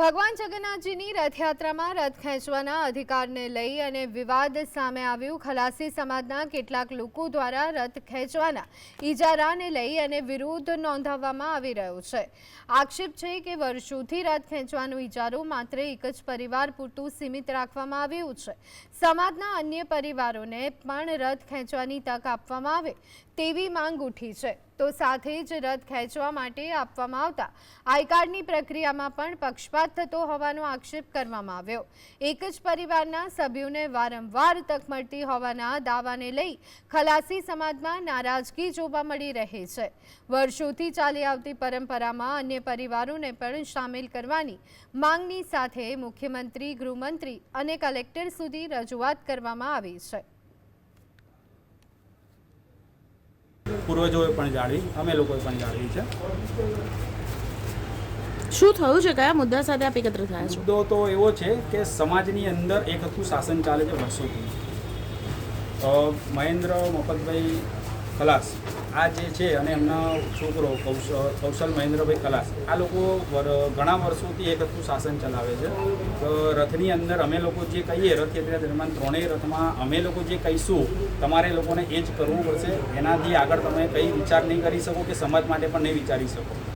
ભગવાન જગન્નાથજીની રથયાત્રામાં રથ ખેંચવાના અધિકારને લઈ અને વિવાદ સામે આવ્યું। ખલાસી સમાજના કેટલાક લોકો દ્વારા રથ ખેંચવાના ઇજારાને લઈ અને વિરોધ નોંધાવવામાં આવી રહ્યો છે। આક્ષેપ છે કે વર્ષોથી રથ ખેંચવાનો ઇજારો માત્ર એક જ પરિવાર પૂરતું સીમિત રાખવામાં આવ્યું છે। સમાજના અન્ય પરિવારોને પણ રથ ખેંચવાની તક આપવામાં આવે તેવી માંગ ઉઠી છે। તો સાથે જ રથ ખેંચવા માટે આપવામાં આવતા આઈ કાર્ડની પ્રક્રિયામાં પણ પક્ષપાત થતો હોવાનો આક્ષેપ કરવામાં આવ્યો। એક જ પરિવારના સભ્યોને વારંવાર તક મળતી હોવાના દાવાને લઈ ખલાસી સમાજમાં નારાજગી જોવા મળી રહી છે। વર્ષોથી ચાલી આવતી પરંપરામાં અન્ય પરિવારોને પણ સામેલ કરવાની માંગની સાથે મુખ્યમંત્રી, ગૃહમંત્રી અને કલેક્ટર સુધી રજૂઆત કરવામાં આવી છે। પૂર્વજોએ પણ જાળવી, અમે લોકોએ પણ જાળવી છે। શું થયું છે, કયા મુદ્દા સાથે આપ એકત્ર થયા છો? મુદ્દો તો એવો છે કે સમાજની અંદર એક હતું શાસન ચાલે છે વર્ષોથી। મહેન્દ્ર મફતભાઈ ખલાસ આ જે છે અને એમના છોકરો કૌશલ મહેન્દ્રભાઈ ખલાસ આ લોકો ઘણા વર્ષોથી એક હતું શાસન ચલાવે છે। રથની અંદર અમે લોકો જે કહીએ રથયાત્રા દરમિયાન ત્રણેય રથમાં અમે લોકો જે કહીશું તમારે લોકોને એ જ કરવું પડશે। એનાથી આગળ તમે કંઈ વિચાર નહીં કરી શકો કે સમાજ માટે પણ નહીં વિચારી શકો।